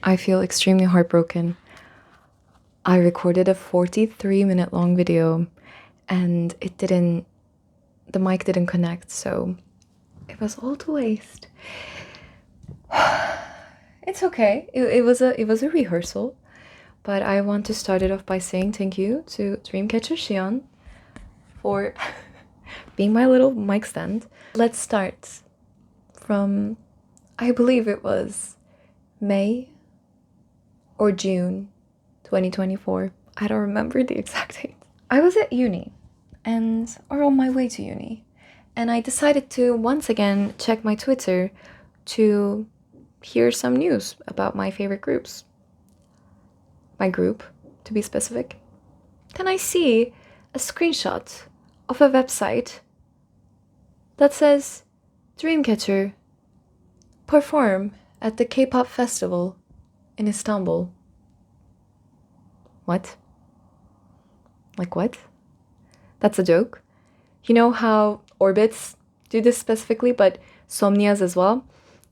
I feel extremely heartbroken. I recorded a 43-minute long video and the mic didn't connect, so it was all to waste. It's okay. It was a rehearsal, but I want to start it off by saying thank you to Dreamcatcher Siyeon for being my little mic stand. Let's start from, I believe it was May or June 2024. I don't remember the exact date. I was at uni or on my way to uni, and I decided to once again check my Twitter to hear some news about my favorite groups. My group, to be specific. Then I see a screenshot of a website that says Dreamcatcher perform at the K-pop festival in Istanbul. What? Like what? That's a joke? You know how Orbits do this specifically, but Somnias as well?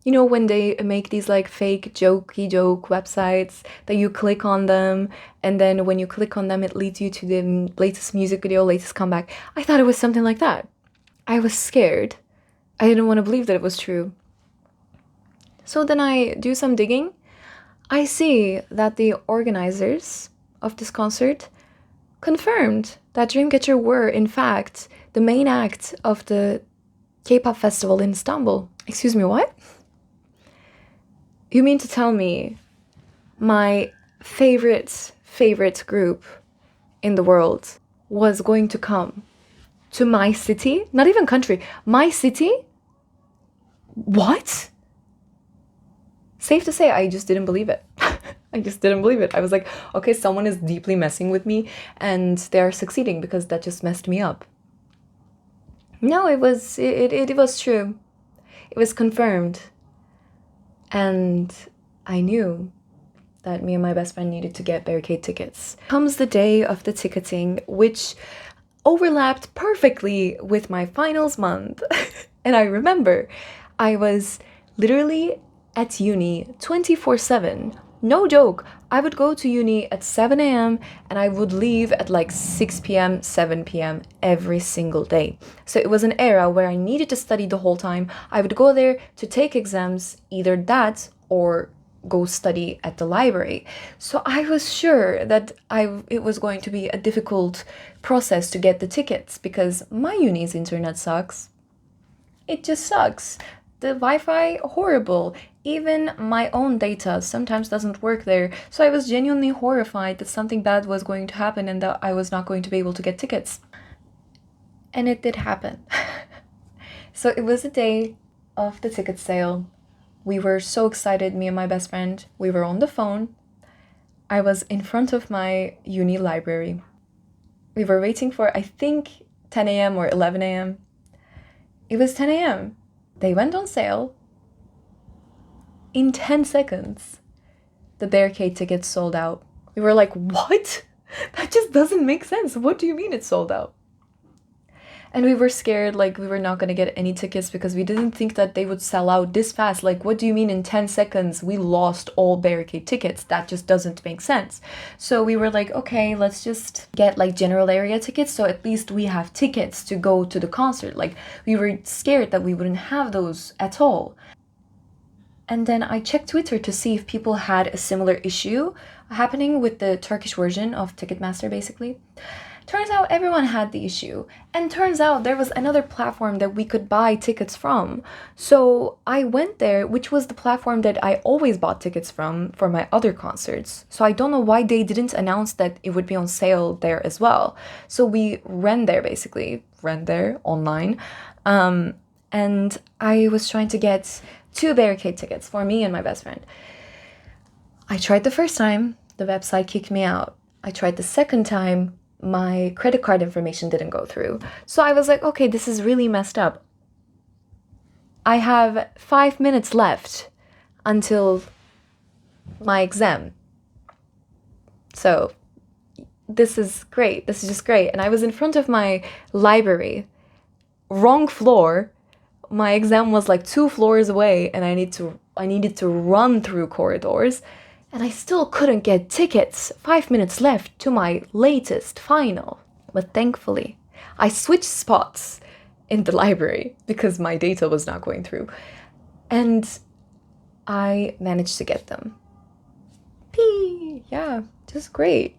You know when they make these like fake joke websites that you click on them, and then when you click on them it leads you to the latest music video, latest comeback. I thought it was something like that. I was scared. I didn't want to believe that it was true. So then I do some digging. I see that the organizers of this concert confirmed that Dreamcatcher were, in fact, the main act of the K-pop festival in Istanbul. Excuse me, what? You mean to tell me my favorite group in the world was going to come to my city? Not even country, my city? What? Safe to say, I just didn't believe it. I just didn't believe it. I was like, okay, someone is deeply messing with me and they're succeeding because that just messed me up. No, it was true. It was confirmed. And I knew that me and my best friend needed to get barricade tickets. Comes the day of the ticketing, which overlapped perfectly with my finals month. And I remember I was literally at uni 24/7. No joke. I would go to uni at 7 a.m. and I would leave at like 6 p.m., 7 p.m. every single day. So it was an era where I needed to study the whole time. I would go there to take exams, either that or go study at the library. So I was sure that it was going to be a difficult process to get the tickets because my uni's internet sucks. It just sucks. The Wi-Fi, horrible. Even my own data sometimes doesn't work there. So I was genuinely horrified that something bad was going to happen and that I was not going to be able to get tickets. And it did happen. So it was the day of the ticket sale. We were so excited, me and my best friend. We were on the phone. I was in front of my uni library. We were waiting for, I think, 10 a.m. or 11 a.m. It was 10 a.m. They went on sale. In 10 seconds, the barricade tickets sold out. We were like, what? That just doesn't make sense. What do you mean it's sold out? And we were scared, like we were not going to get any tickets because we didn't think that they would sell out this fast. Like, what do you mean in 10 seconds we lost all barricade tickets? That just doesn't make sense. So we were like, okay, let's just get like general area tickets so at least we have tickets to go to the concert. Like, we were scared that we wouldn't have those at all. And then I checked Twitter to see if people had a similar issue happening with the Turkish version of Ticketmaster, basically. Turns out everyone had the issue. And turns out there was another platform that we could buy tickets from. So I went there, which was the platform that I always bought tickets from for my other concerts. So I don't know why they didn't announce that it would be on sale there as well. So we ran there online. And I was trying to get 2 barricade tickets for me and my best friend. I tried the first time, the website kicked me out. I tried the second time, my credit card information didn't go through. So I was like, okay, this is really messed up. I have 5 minutes left until my exam. So this is great. This is just great. And I was in front of my library, wrong floor. My exam was like 2 floors away and I needed to run through corridors. And I still couldn't get tickets. 5 minutes left to my latest final. But thankfully, I switched spots in the library because my data was not going through. And I managed to get them. Yeah, just great.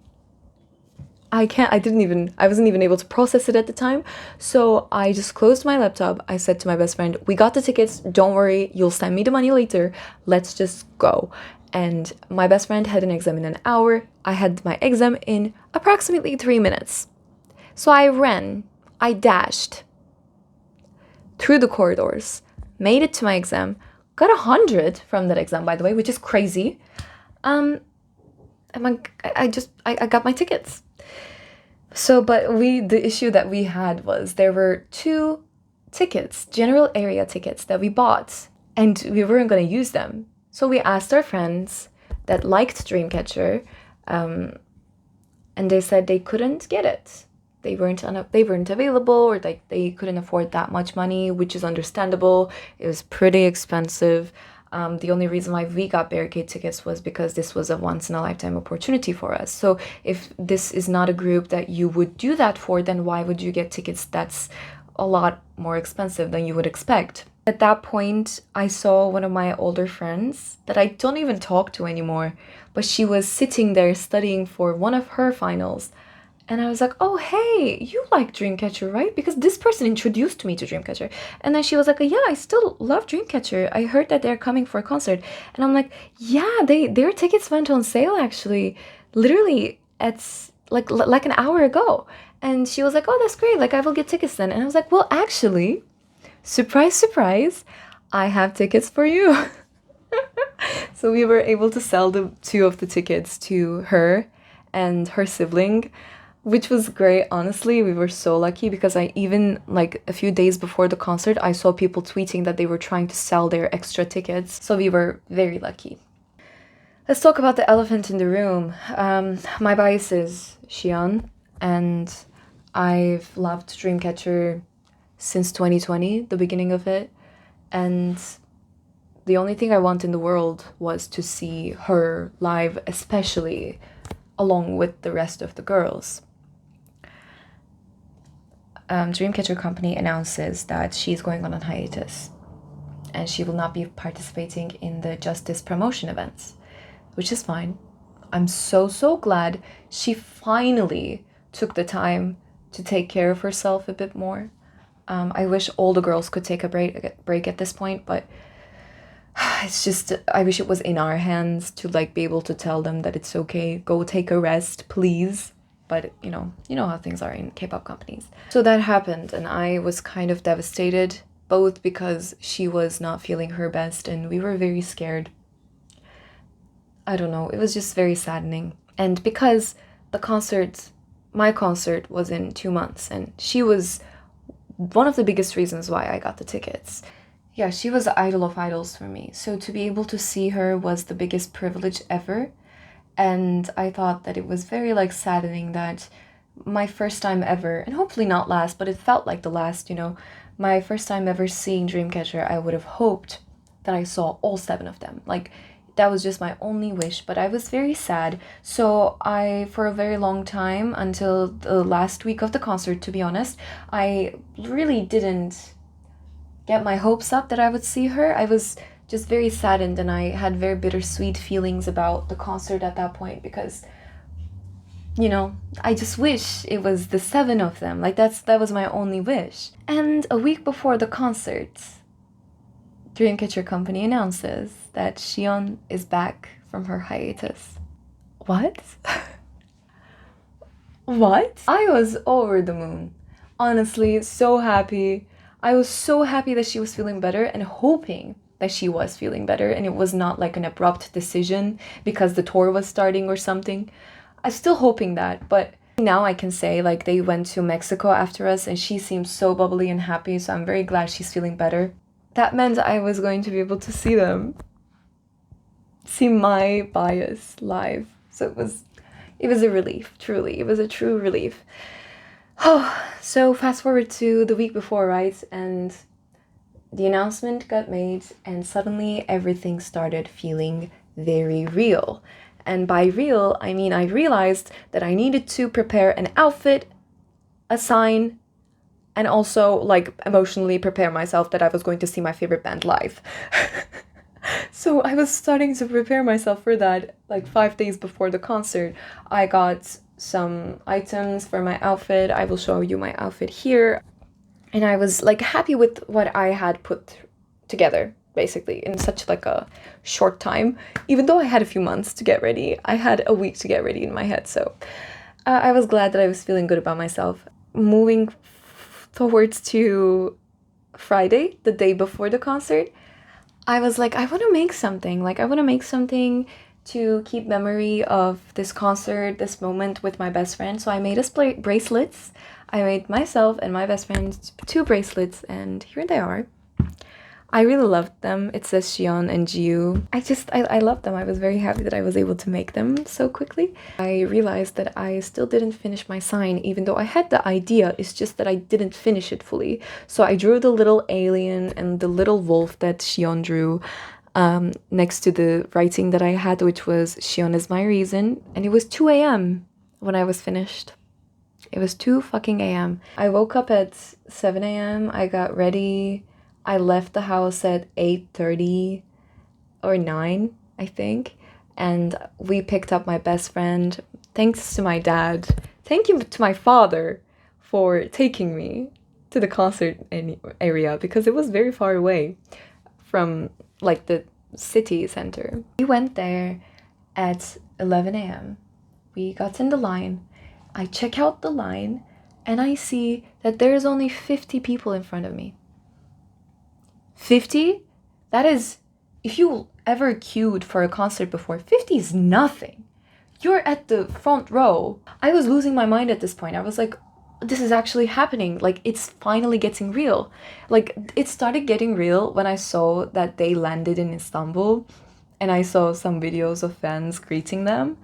I wasn't even able to process it at the time. So I just closed my laptop. I said to my best friend, we got the tickets. Don't worry. You'll send me the money later. Let's just go. And my best friend had an exam in an hour. I had my exam in approximately 3 minutes. So I dashed through the corridors, made it to my exam, got 100 from that exam, by the way, which is crazy. And I got my tickets. So, but the issue that we had was there were 2 tickets, general area tickets that we bought, and we weren't going to use them. So we asked our friends that liked Dreamcatcher, and they said they couldn't get it. They weren't available, or like they couldn't afford that much money, which is understandable. It was pretty expensive. The only reason why we got barricade tickets was because this was a once-in-a-lifetime opportunity for us. So if this is not a group that you would do that for, then why would you get tickets that's a lot more expensive than you would expect? At that point, I saw one of my older friends that I don't even talk to anymore, but she was sitting there studying for one of her finals. And I was like, oh, hey, you like Dreamcatcher, right? Because this person introduced me to Dreamcatcher. And then she was like, yeah, I still love Dreamcatcher. I heard that they're coming for a concert. And I'm like, yeah, their tickets went on sale, actually. Literally, it's like an hour ago. And she was like, oh, that's great. Like, I will get tickets then. And I was like, well, actually, surprise, surprise, I have tickets for you. So we were able to sell the 2 of the tickets to her and her sibling, which was great. Honestly, we were so lucky because I even, like, a few days before the concert, I saw people tweeting that they were trying to sell their extra tickets. So we were very lucky. Let's talk about the elephant in the room. My bias is Siyeon, and I've loved Dreamcatcher since 2020, the beginning of it. And the only thing I want in the world was to see her live, especially along with the rest of the girls. Dreamcatcher company announces that she's going on a hiatus and she will not be participating in the Justice promotion events, which is fine. I'm so glad she finally took the time to take care of herself a bit more. I wish all the girls could take a break at this point, but it's just, I wish it was in our hands to like be able to tell them that it's okay, go take a rest, please. But you know how things are in K-pop companies. So that happened, and I was kind of devastated, both because she was not feeling her best and we were very scared. I don't know, it was just very saddening. And because my concert was in 2 months, and she was one of the biggest reasons why I got the tickets. Yeah, she was the idol of idols for me. So to be able to see her was the biggest privilege ever. And I thought that it was very like saddening that my first time ever, and hopefully not last, but it felt like the last, my first time ever seeing Dreamcatcher, I would have hoped that I saw all 7 of them. Like, that was just my only wish, but I was very sad. So for a very long time, until the last week of the concert, to be honest, I really didn't get my hopes up that I would see her. I was just very saddened, and I had very bittersweet feelings about the concert at that point because, I just wish it was the 7 of them. Like, that was my only wish. And a week before the concert, Dreamcatcher company announces that Siyeon is back from her hiatus. What? What? I was over the moon. Honestly, so happy. I was so happy that she was feeling better and hoping that she was feeling better and it was not like an abrupt decision because the tour was starting or something. I'm still hoping that, but now I can say like they went to Mexico after us and she seems so bubbly and happy, so I'm very glad she's feeling better. That meant I was going to be able to see them. See my bias live. So it was a relief, truly. It was a true relief. Oh, so fast forward to the week before, right? And the announcement got made and suddenly everything started feeling very real. And by real, I mean I realized that I needed to prepare an outfit, a sign, and also like emotionally prepare myself that I was going to see my favorite band live. So I was starting to prepare myself for that like 5 days before the concert. I got some items for my outfit. I will show you my outfit here. And I was like happy with what I had put together basically in such like a short time. Even though I had a few months to get ready, I had a week to get ready in my head. So I was glad that I was feeling good about myself. Moving towards to Friday, the day before the concert, I was like, I want to make something. Like, I want to make something to keep memory of this concert, this moment with my best friend. So I made us bracelets. I made myself and my best friend 2 bracelets, and here they are. I really loved them. It says Siyeon and Jiu. I loved them. I was very happy that I was able to make them so quickly. I realized that I still didn't finish my sign, even though I had the idea. It's just that I didn't finish it fully. So I drew the little alien and the little wolf that Siyeon drew next to the writing that I had, which was Siyeon is my reason. And it was 2 a.m. when I was finished. It was 2 fucking a.m. I woke up at 7 a.m. I got ready. I left the house at 8:30 or 9, I think, and we picked up my best friend. Thanks to my dad. Thank you to my father for taking me to the concert area because it was very far away from like the city center. We went there at 11 a.m. We got in the line. I check out the line and I see that there's only 50 people in front of me. 50? That is, if you ever queued for a concert before, 50 is nothing. You're at the front row. I was losing my mind at this point. I was like, this is actually happening. Like, it's finally getting real. Like, it started getting real when I saw that they landed in Istanbul and I saw some videos of fans greeting them.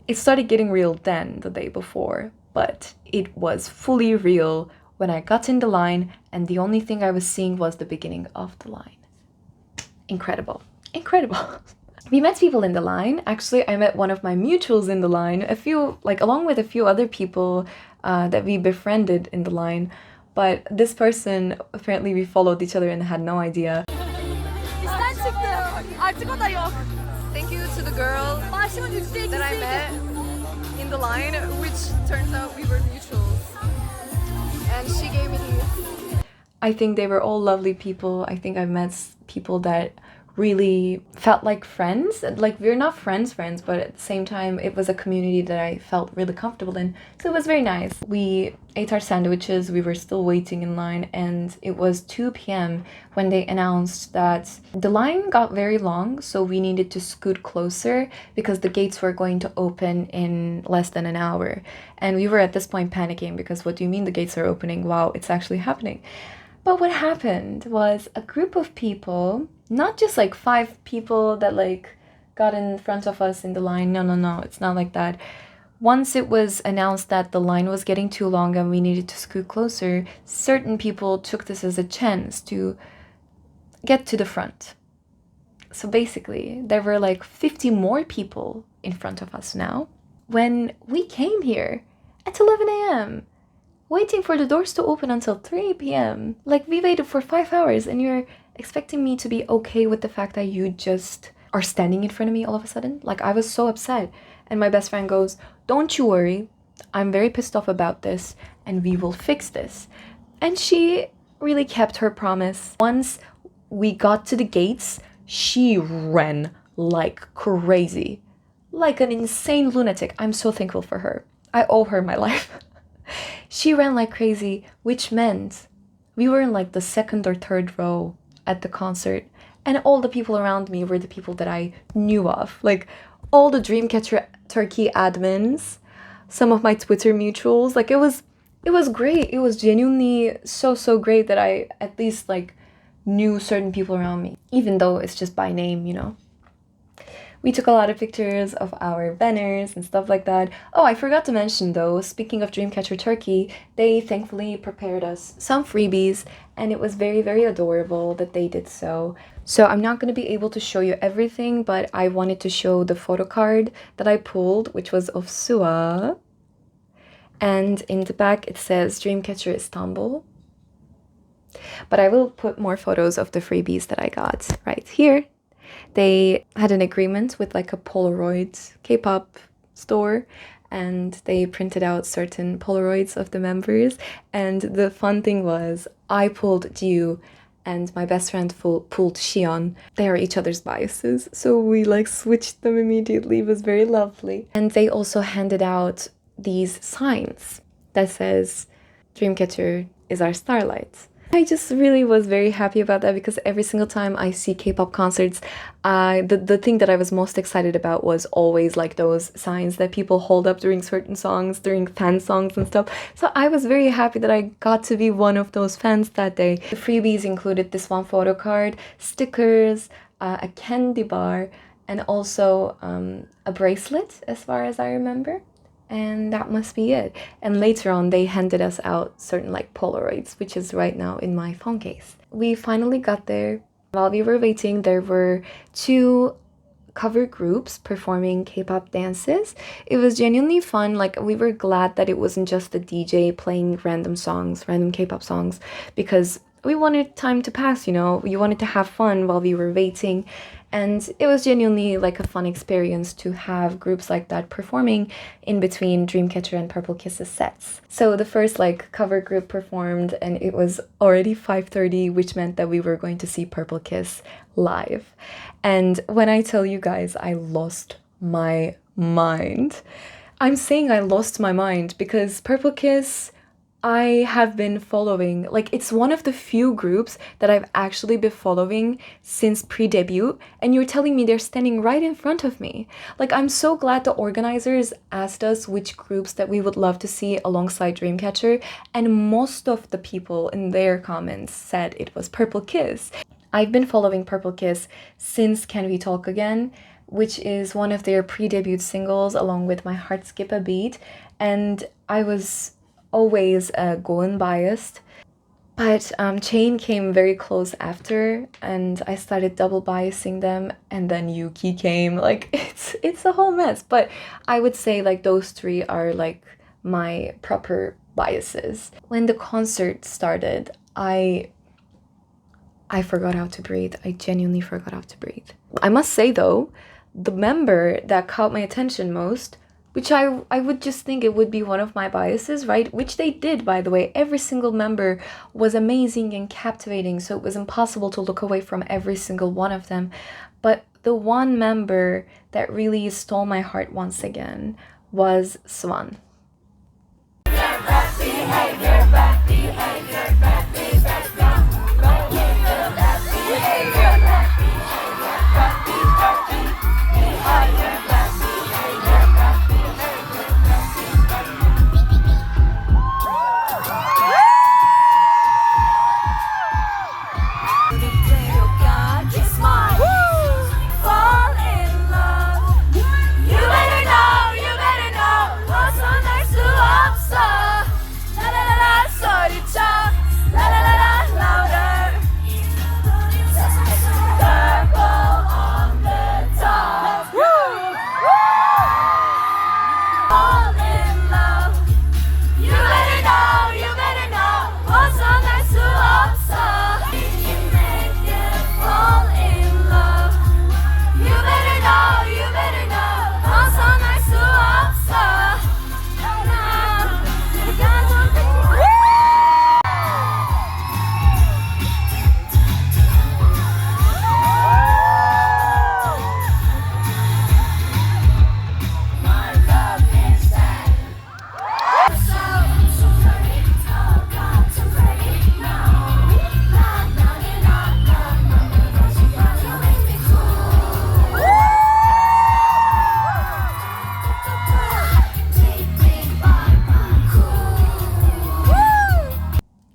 It started getting real then, the day before, but it was fully real when I got in the line, and the only thing I was seeing was the beginning of the line. Incredible. Incredible. We met people in the line. Actually, I met one of my mutuals in the line, along with a few other people that we befriended in the line. But this person, apparently we followed each other and had no idea. Thank you to the girl that I met in the line, which turns out we were mutuals. And she gave me these. I think they were all lovely people. I think I've met people that really felt like friends. Like, we're not friends, but at the same time, it was a community that I felt really comfortable in. So it was very nice. We ate our sandwiches. We were still waiting in line, and it was 2 p.m. when they announced that the line got very long, so we needed to scoot closer because the gates were going to open in less than an hour. And we were at this point panicking because what do you mean the gates are opening? Wow, it's actually happening. But what happened was a group of people, not just like 5 people that like got in front of us in the line. No, it's not like that. Once it was announced that the line was getting too long and we needed to scoot closer, certain people took this as a chance to get to the front. So basically, there were like 50 more people in front of us now. When we came here at 11 a.m., waiting for the doors to open until 3 p.m. Like, we waited for 5 hours and you're expecting me to be okay with the fact that you just are standing in front of me all of a sudden? Like, I was so upset. And my best friend goes, don't you worry. I'm very pissed off about this and we will fix this. And she really kept her promise. Once we got to the gates, she ran like crazy. Like an insane lunatic. I'm so thankful for her. I owe her my life. She ran like crazy, which meant we were in like the 2nd or 3rd row at the concert, and all the people around me were the people that I knew of. Like, all the Dreamcatcher Turkey admins, some of my Twitter mutuals. Like, it was great. It was genuinely so great that I at least like knew certain people around me, even though it's just by name, you know. We took a lot of pictures of our banners and stuff like that. Oh, I forgot to mention though, speaking of Dreamcatcher Turkey, they thankfully prepared us some freebies, and it was very adorable that they did so. So I'm not going to be able to show you everything, but I wanted to show the photo card that I pulled, which was of Sua. And in the back it says Dreamcatcher Istanbul. But I will put more photos of the freebies that I got right here. They had an agreement with like a Polaroid K-pop store, and they printed out certain Polaroids of the members. And the fun thing was I pulled Jiu and my best friend pulled Siyeon. They are each other's biases, so we like switched them immediately. It was very lovely. And they also handed out these signs that says Dreamcatcher is our starlight. I just really was very happy about that, because every single time I see K-pop concerts, the thing that I was most excited about was always like those signs that people hold up during certain songs, during fan songs and stuff. So I was very happy that I got to be one of those fans that day. The freebies included this one photo card, stickers, a candy bar, and also a bracelet, as far as I remember. And that must be it. And later on they handed us out certain like Polaroids, which is right now in my phone case. We finally got there. While we were waiting, there were 2 cover groups performing K-pop dances. It was genuinely fun. Like, we were glad that it wasn't just the DJ playing random songs, random K-pop songs, because we wanted time to pass, you know. We wanted to have fun while we were waiting. And it was genuinely like a fun experience to have groups like that performing in between Dreamcatcher and Purple Kiss's sets. So the first like cover group performed, and it was already 5:30, which meant that we were going to see Purple Kiss live. And when I tell you guys, I lost my mind. I'm saying I lost my mind because Purple Kiss, I have been following, like, it's one of the few groups that I've actually been following since pre-debut, and you're telling me they're standing right in front of me. Like, I'm so glad the organizers asked us which groups that we would love to see alongside Dreamcatcher, and most of the people in their comments said it was Purple Kiss. I've been following Purple Kiss since Can We Talk Again, which is one of their pre-debut singles, along with My Heart Skip a Beat, and I was always Goen biased, but Chain came very close after, and I started double biasing them, and then Yuki came. Like, it's a whole mess, but I would say like those 3 are like my proper biases. When the concert started, I forgot how to breathe. I genuinely forgot how to breathe. I must say though, the member that caught my attention most, which I would just think it would be one of my biases, right? Which they did, by the way. Every single member was amazing and captivating, so it was impossible to look away from every single one of them. But the one member that really stole my heart once again was Swan.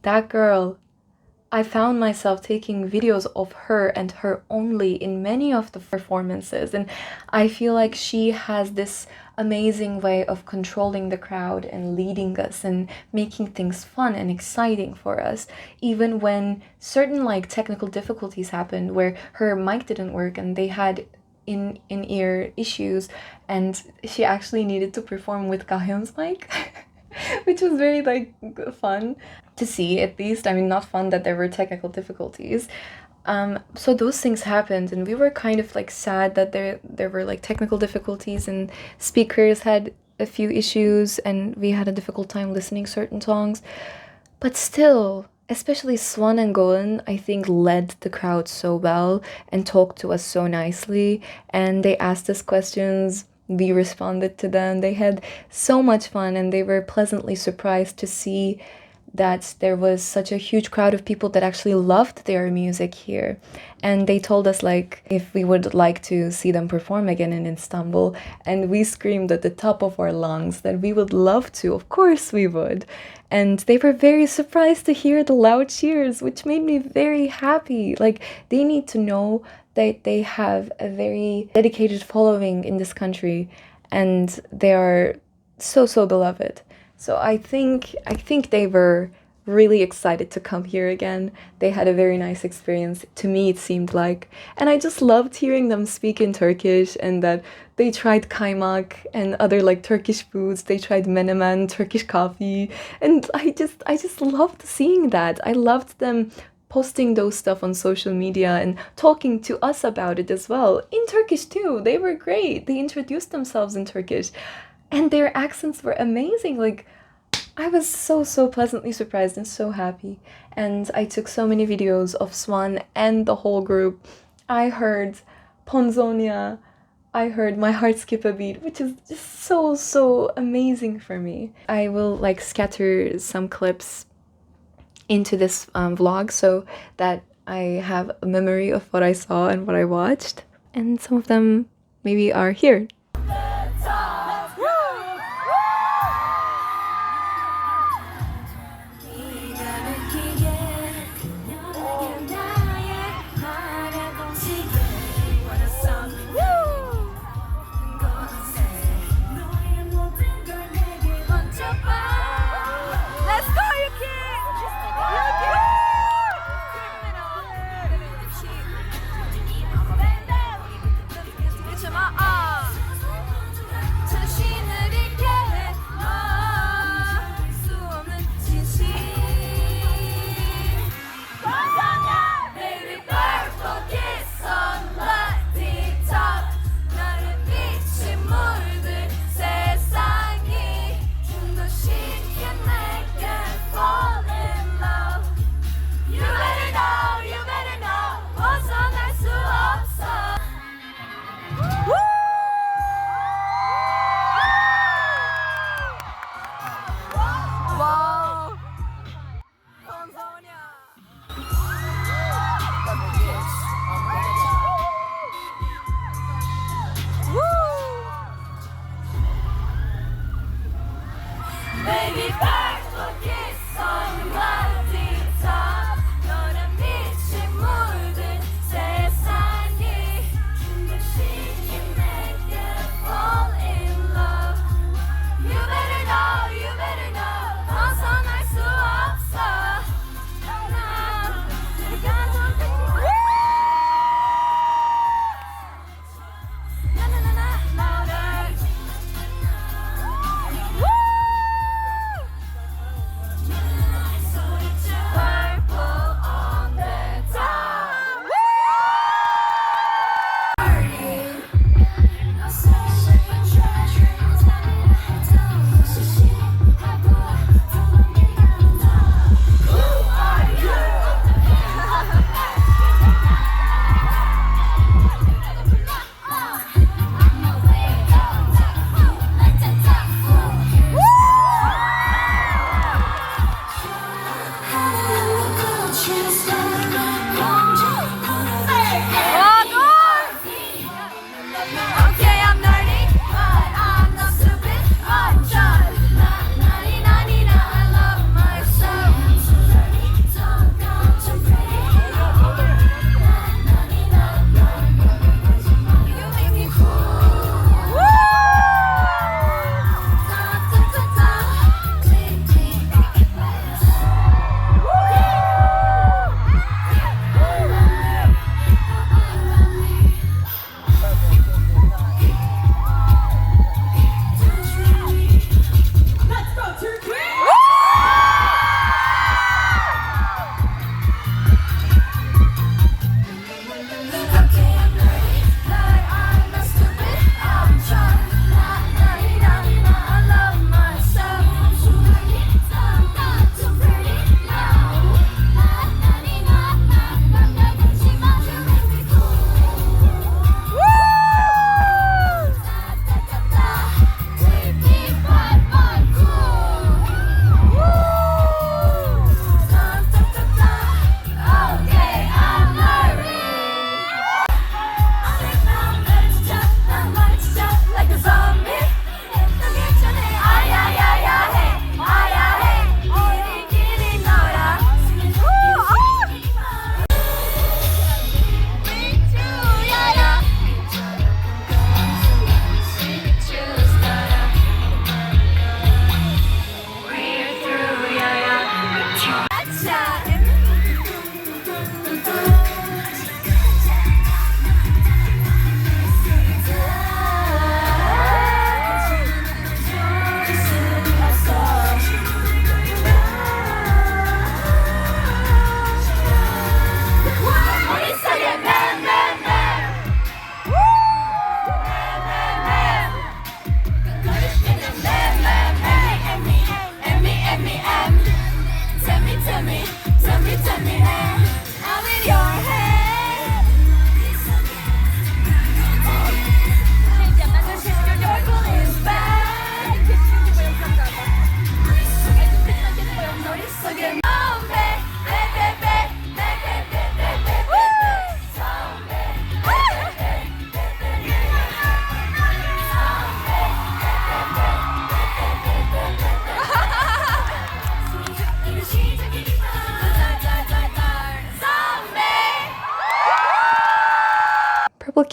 That girl, I found myself taking videos of her and her only in many of the performances, and I feel like she has this amazing way of controlling the crowd and leading us and making things fun and exciting for us, even when certain like technical difficulties happened where her mic didn't work and they had in-ear issues, and she actually needed to perform with Gahyun's mic. Which was very like fun to see, at least. I mean, not fun that there were technical difficulties. So those things happened, and we were kind of like sad that there were like technical difficulties and speakers had a few issues and we had a difficult time listening certain songs. But still, especially Swan and Goen, I think led the crowd so well and talked to us so nicely, and they asked us questions. We responded to them. They had so much fun, and they were pleasantly surprised to see that there was such a huge crowd of people that actually loved their music here. And they told us like if we would like to see them perform again in Istanbul, and we screamed at the top of our lungs that we would love to. Of course we would. And they were very surprised to hear the loud cheers, which made me very happy. Like, they need to know that they have a very dedicated following in this country, and they are so beloved. So I think they were really excited to come here again. They had a very nice experience, to me it seemed like. And I just loved hearing them speak in Turkish, and that they tried kaymak and other like Turkish foods. They tried menemen, Turkish coffee, and I just loved seeing that. I loved them posting those stuff on social media and talking to us about it as well. In Turkish too. They were great. They introduced themselves in Turkish. And their accents were amazing. Like, I was so pleasantly surprised and so happy. And I took so many videos of Swan and the whole group. I heard Ponzonia. I heard My Heart Skip a Beat, which is just so amazing for me. I will like scatter some clips into this vlog so that I have a memory of what I saw and what I watched. And some of them maybe are here.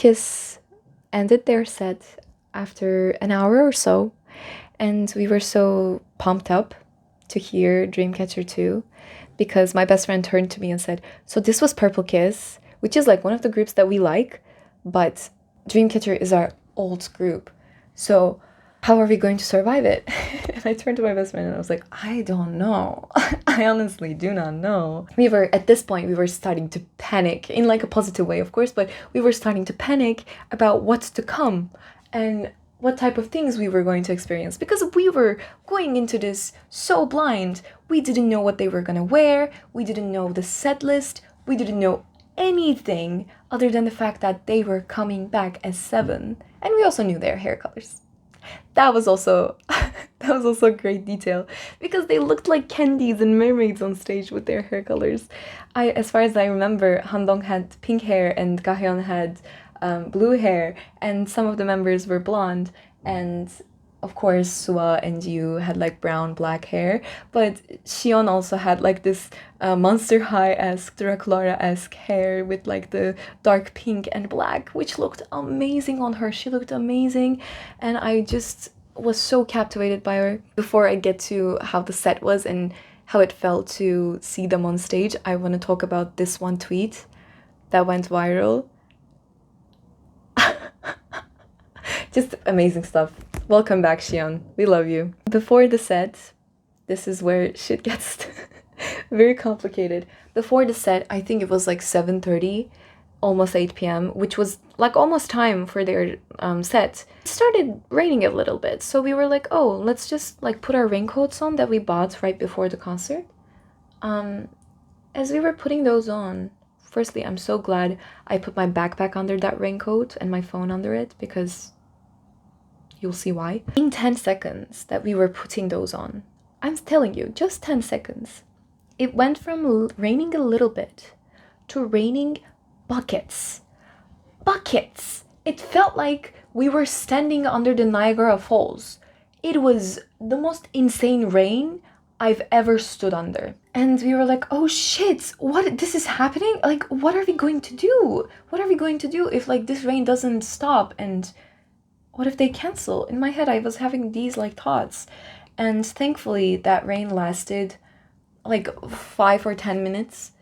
Kiss ended their set after an hour or so, and we were so pumped up to hear Dreamcatcher 2 because my best friend turned to me and said, so this was Purple Kiss, which is like one of the groups that we like, but Dreamcatcher is our old group. So how are we going to survive it? And I turned to my best friend and I was like, I don't know. I honestly do not know. At this point, we were starting to panic in like a positive way, of course, but we were starting to panic about what's to come and what type of things we were going to experience, because we were going into this so blind. We didn't know what they were gonna wear. We didn't know the set list. We didn't know anything other than the fact that they were coming back as 7. And we also knew their hair colors. That was also a great detail, because they looked like candies and mermaids on stage with their hair colors. As far as I remember, Handong had pink hair and Gahyun had blue hair, and some of the members were blonde, and of course Sua and Yu had like brown black hair, but Siyeon also had like this Monster High-esque, Draculaura-esque hair with like the dark pink and black, which looked amazing on her. She looked amazing, and I just was so captivated by her. Before I get to how the set was and how it felt to see them on stage, I want to talk about this one tweet that went viral. Just amazing stuff. Welcome back, Siyeon. We love you. Before the set, this is where shit gets very complicated. Before the set, I think it was like 7:30, almost 8 p.m., which was like almost time for their set. It started raining a little bit, so we were like, oh, let's just like put our raincoats on that we bought right before the concert. As we were putting those on, firstly, I'm so glad I put my backpack under that raincoat and my phone under it, because you'll see why. In 10 seconds that we were putting those on, I'm telling you, just 10 seconds, it went from raining a little bit to raining buckets. Buckets! It felt like we were standing under the Niagara Falls. It was the most insane rain I've ever stood under. And we were like, oh shit, this is happening? Like, what are we going to do? What are we going to do if like this rain doesn't stop? And what if they cancel? In my head, I was having these like thoughts. And thankfully that rain lasted like 5 or 10 minutes,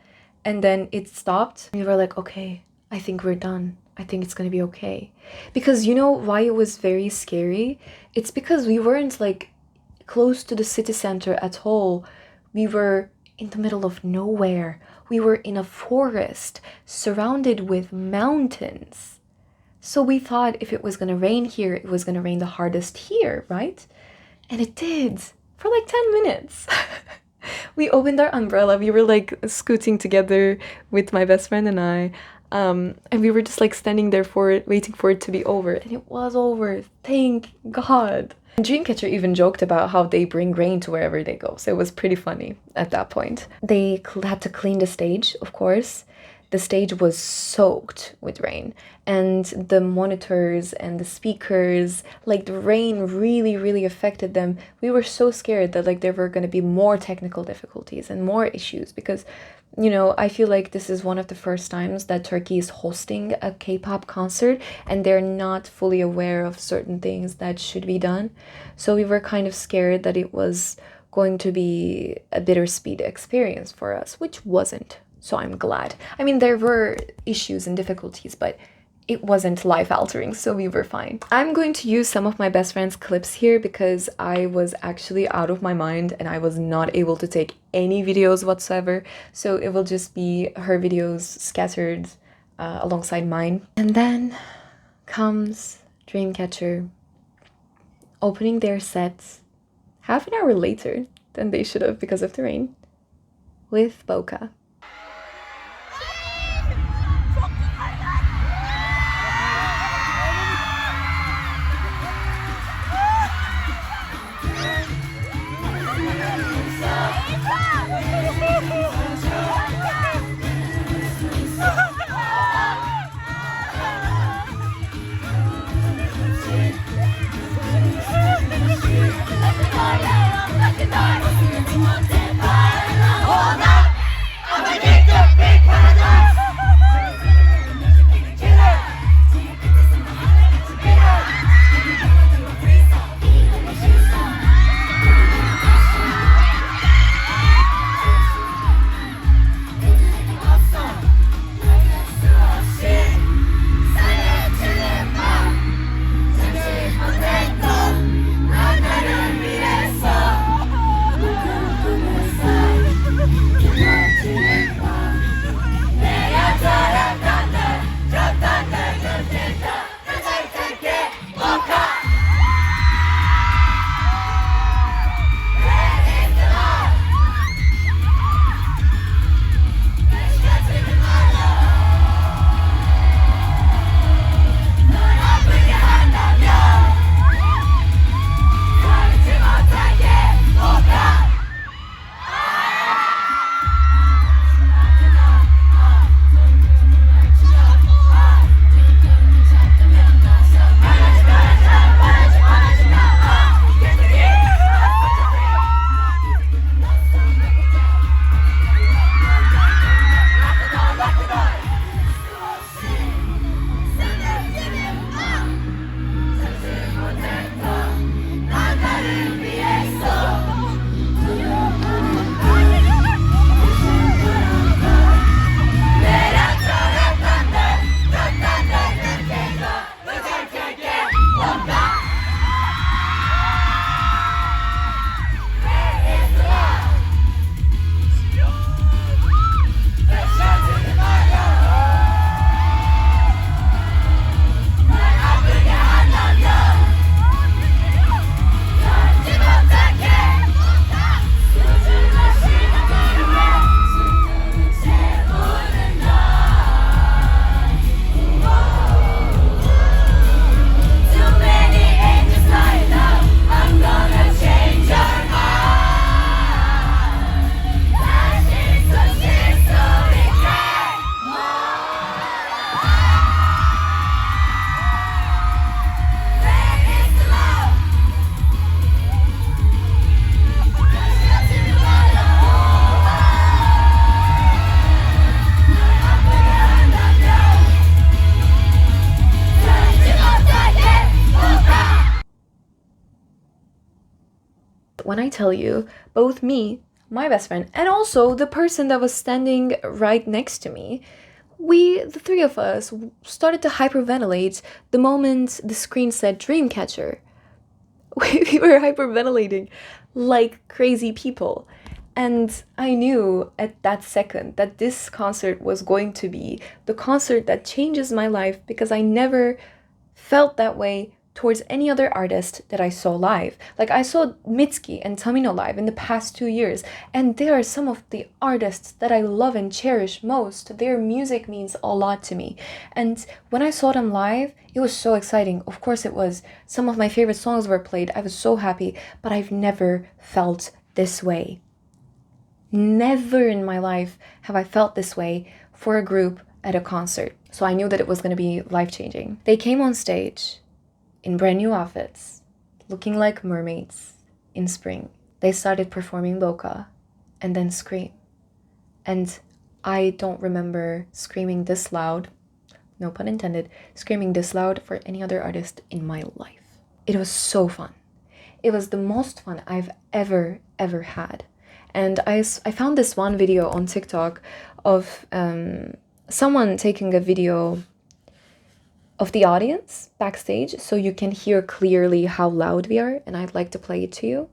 and then it stopped. We were like, okay, I think we're done. I think it's gonna be okay. Because you know why it was very scary? It's because we weren't like close to the city center at all. We were in the middle of nowhere. We were in a forest surrounded with mountains. So we thought if it was gonna rain here, it was gonna rain the hardest here, right? And it did, for like 10 minutes. We opened our umbrella. We were like scooting together with my best friend and I. And we were just like standing there for it, waiting for it to be over. And it was over, thank God. Dreamcatcher even joked about how they bring rain to wherever they go. So it was pretty funny at that point. They had to clean the stage, of course. The stage was soaked with rain, and the monitors and the speakers, like the rain really affected them. We were so scared that like there were going to be more technical difficulties and more issues, because, you know, I feel like this is one of the first times that Turkey is hosting a K-pop concert and they're not fully aware of certain things that should be done. So we were kind of scared that it was going to be a bittersweet experience for us, which wasn't. So I'm glad. I mean, there were issues and difficulties, but it wasn't life-altering, so we were fine. I'm going to use some of my best friend's clips here because I was actually out of my mind and I was not able to take any videos whatsoever. So it will just be her videos scattered alongside mine. And then comes Dreamcatcher opening their sets half an hour later than they should have because of the rain, with Boca. When I tell you, both me, my best friend, and also the person that was standing right next to me, the three of us, started to hyperventilate the moment the screen said Dreamcatcher. We were hyperventilating like crazy people. And I knew at that second that this concert was going to be the concert that changes my life, because I never felt that way towards any other artist that I saw live. Like, I saw Mitski and Tamino live in the past 2 years, and they are some of the artists that I love and cherish most. Their music means a lot to me. And when I saw them live, it was so exciting. Of course it was. Some of my favorite songs were played. I was so happy, but I've never felt this way. Never in my life have I felt this way for a group at a concert. So I knew that it was going to be life-changing. They came on stage in brand new outfits, looking like mermaids in spring. They started performing Loca and then Scream. And I don't remember screaming this loud, no pun intended, screaming this loud for any other artist in my life. It was so fun. It was the most fun I've ever had. And I found this one video on TikTok of someone taking a video of the audience backstage, so you can hear clearly how loud we are, and I'd like to play it to you.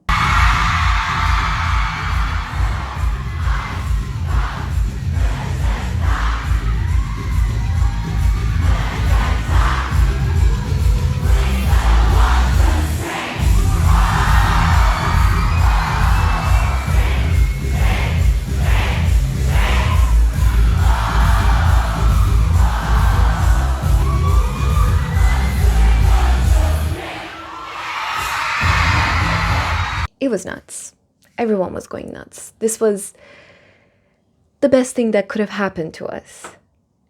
It was nuts. Everyone was going nuts. This was the best thing that could have happened to us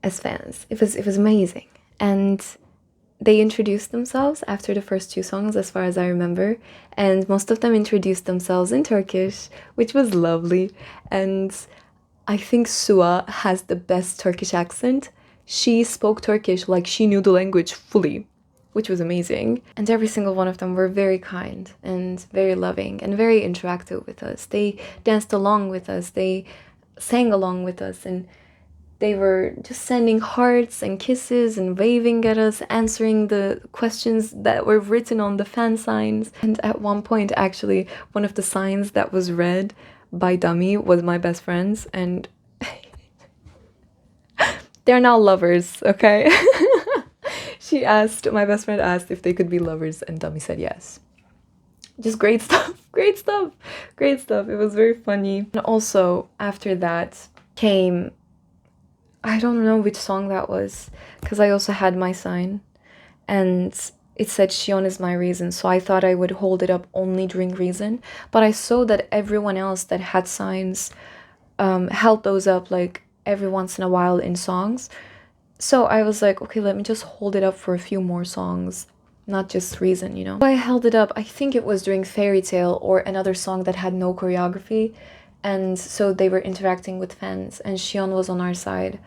as fans. It was amazing. And they introduced themselves after the first two songs, as far as I remember, and most of them introduced themselves in Turkish, which was lovely. And I think Sua has the best Turkish accent. She spoke Turkish like she knew the language fully, which was amazing. And every single one of them were very kind and very loving and very interactive with us. They danced along with us, they sang along with us, and they were just sending hearts and kisses and waving at us, answering the questions that were written on the fan signs. And at one point, actually, one of the signs that was read by Dummy was my best friend's, and they're now lovers, okay? My best friend asked if they could be lovers, and Dummy said yes. Just great stuff, great stuff, great stuff. It was very funny. And also, after that came, I don't know which song that was, because I also had my sign, and it said Siyeon is my reason, so I thought I would hold it up only during reason, but I saw that everyone else that had signs held those up like every once in a while in songs. So I was like, okay, let me just hold it up for a few more songs, not just reason, you know? So I held it up, I think it was during Fairy Tale or another song that had no choreography, and so they were interacting with fans, and Siyeon was on our side,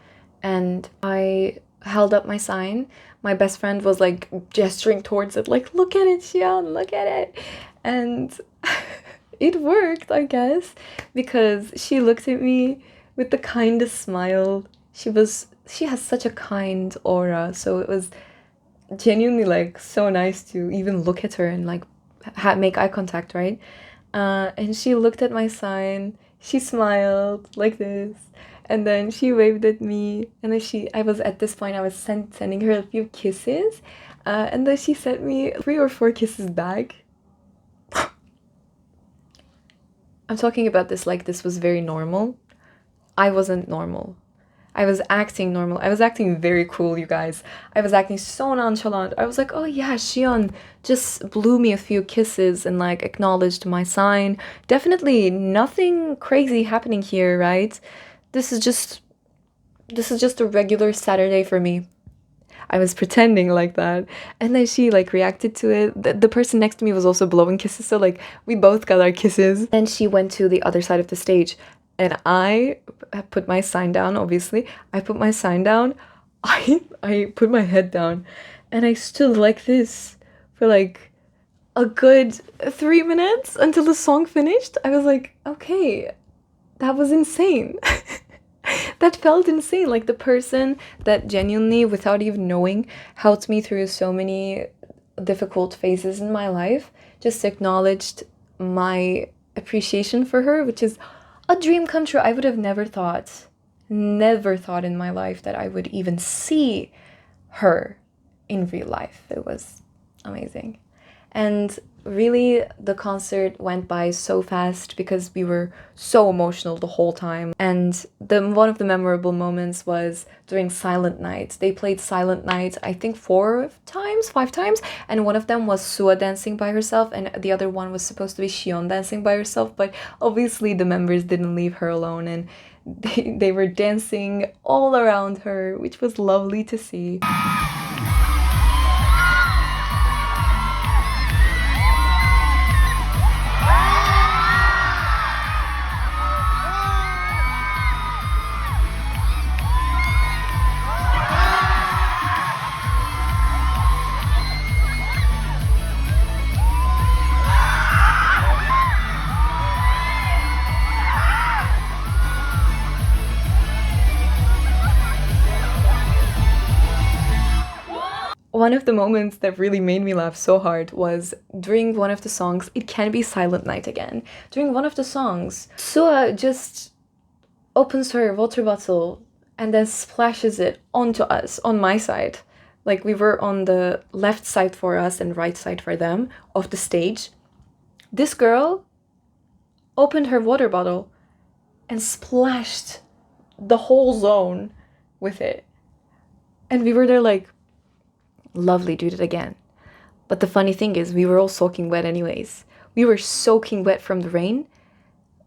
and I held up my sign. My best friend was like gesturing towards it, like, look at it, Siyeon, look at it. And it worked, I guess, because she looked at me with the kindest smile. She has such a kind aura, so it was genuinely like so nice to even look at her and like make eye contact, right? And she looked at my sign, she smiled like this, and then she waved at me, and then I was at this point, I was sending her a few kisses, and then she sent me 3 or 4 kisses back. I'm talking about this like this was very normal. I wasn't normal. I was acting normal. I was acting very cool, you guys. I was acting so nonchalant. I was like, oh yeah, Siyeon just blew me a few kisses and like acknowledged my sign. Definitely nothing crazy happening here, right? This is just a regular Saturday for me. I was pretending like that. And then she like reacted to it. The person next to me was also blowing kisses, so like we both got our kisses. Then she went to the other side of the stage, and I put my sign down, obviously. I put my sign down. I put my head down, and I stood like this for like a good 3 minutes until the song finished. I was like, okay, that was insane. That felt insane. Like the person that genuinely, without even knowing, helped me through so many difficult phases in my life, just acknowledged my appreciation for her, which is a dream come true. I would have never thought in my life that I would even see her in real life. It was amazing. And really, the concert went by so fast because we were so emotional the whole time. And one of the memorable moments was during Silent Night. They played Silent Night, I think 5 times, and one of them was Sua dancing by herself, and the other one was supposed to be Siyeon dancing by herself, but obviously the members didn't leave her alone, and they were dancing all around her, which was lovely to see. One of the moments that really made me laugh so hard was during one of the songs, It Can Be Silent Night Again. During one of the songs, Sua just opens her water bottle and then splashes it onto us, on my side. Like we were on the left side for us and right side for them of the stage. This girl opened her water bottle and splashed the whole zone with it. And we were there like, lovely, do it again. But the funny thing is, we were all soaking wet anyways. We were soaking wet from the rain.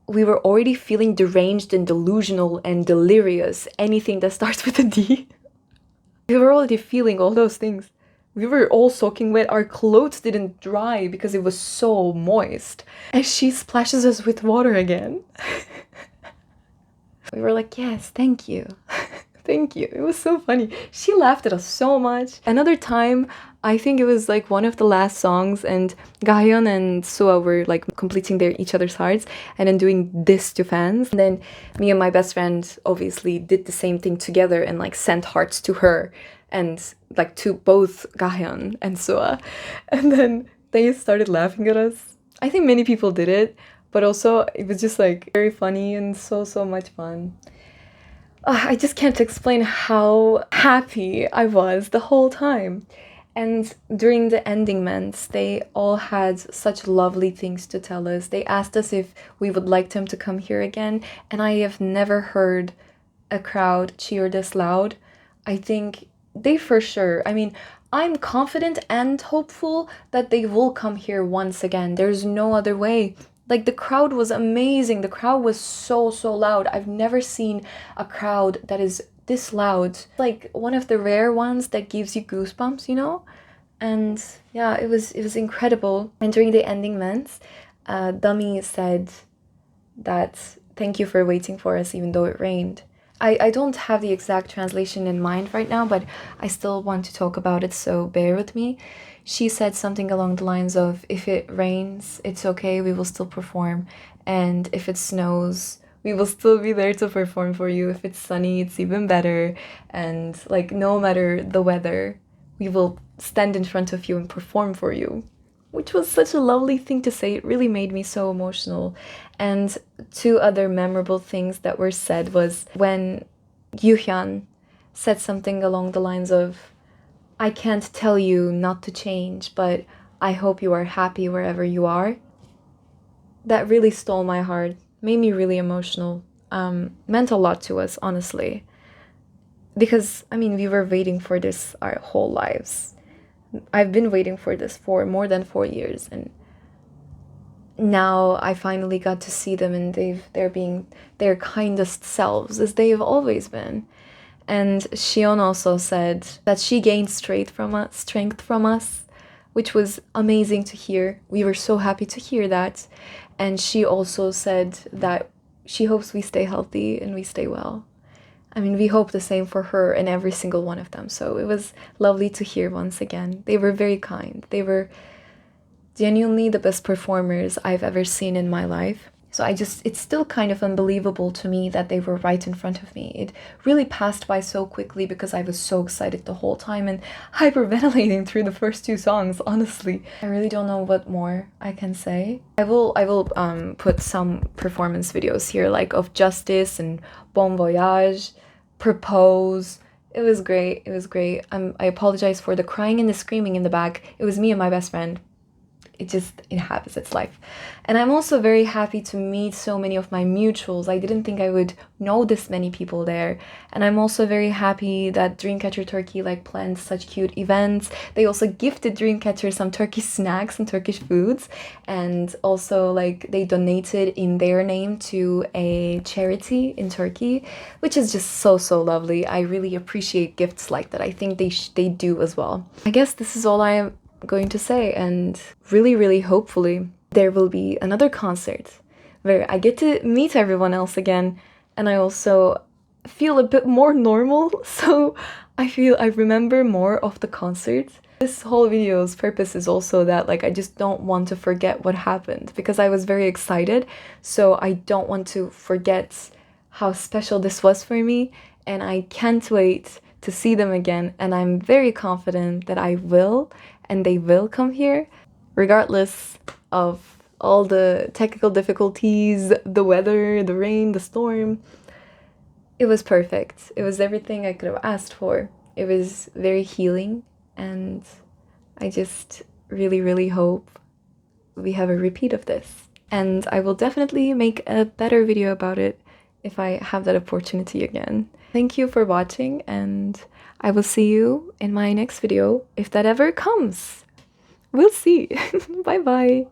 We were already feeling deranged and delusional and delirious, anything that starts with a D. We were already feeling all those things. We were all soaking wet. Our clothes didn't dry because it was so moist. And she splashes us with water again. We were like, yes, thank you. Thank you. It was so funny. She laughed at us so much. Another time, I think it was like one of the last songs, and Gahyun and Sua were like completing each other's hearts and then doing this to fans. And then me and my best friend obviously did the same thing together and like sent hearts to her and like to both Gahyun and Sua. And then they started laughing at us. I think many people did it, but also it was just like very funny and so much fun. I just can't explain how happy I was the whole time. And during the ending months, they all had such lovely things to tell us. They asked us if we would like them to come here again, and I have never heard a crowd cheer this loud. I think they for sure, I mean, I'm confident and hopeful that they will come here once again. There's no other way. Like, the crowd was amazing. The crowd was so loud. I've never seen a crowd that is this loud. Like, one of the rare ones that gives you goosebumps, you know? And yeah, it was incredible. And during the ending months, Dummy said that thank you for waiting for us even though it rained. I don't have the exact translation in mind right now, but I still want to talk about it, so bear with me. She said something along the lines of, if it rains, it's okay, we will still perform. And if it snows, we will still be there to perform for you. If it's sunny, it's even better. And like, no matter the weather, we will stand in front of you and perform for you. Which was such a lovely thing to say. It really made me so emotional. And two other memorable things that were said was when Yuhyun said something along the lines of, I can't tell you not to change, but I hope you are happy wherever you are. That really stole my heart, made me really emotional, meant a lot to us, honestly. Because, I mean, we were waiting for this our whole lives. I've been waiting for this for more than 4 years, and now I finally got to see them, and they're being their kindest selves, as they have always been. And Siyeon also said that she gained strength from us, which was amazing to hear. We were so happy to hear that. And she also said that she hopes we stay healthy and we stay well. I mean, we hope the same for her and every single one of them. So it was lovely to hear once again. They were very kind. They were Genuinely the best performers I've ever seen in my life. So it's still kind of unbelievable to me that they were right in front of me. It really passed by so quickly because I was so excited the whole time and hyperventilating through the first two songs, honestly. I really don't know what more I can say. I will put some performance videos here, like of Justice and Bon Voyage, Propose. It was great. It was great. I apologize for the crying and the screaming in the back. It was me and my best friend. It happens, it's life. And I'm also very happy to meet so many of my mutuals. I didn't think I would know this many people there. And I'm also very happy that Dreamcatcher Turkey like planned such cute events. They also gifted Dreamcatcher some Turkish snacks and Turkish foods, and also like they donated in their name to a charity in Turkey, which is just so lovely. I really appreciate gifts like that. I think they do as well. I guess this is all I am going to say, and really hopefully there will be another concert where I get to meet everyone else again, and I also feel a bit more normal, so I feel I remember more of the concert. This whole video's purpose is also that like I just don't want to forget what happened, because I was very excited, so I don't want to forget how special this was for me, and I can't wait to see them again, and I'm very confident that I will, and they will come here, regardless of all the technical difficulties, the weather, the rain, the storm. It was perfect. It was everything I could have asked for. It was very healing, and I just really hope we have a repeat of this. And I will definitely make a better video about it if I have that opportunity again. Thank you for watching, and I will see you in my next video, if that ever comes. We'll see. Bye bye.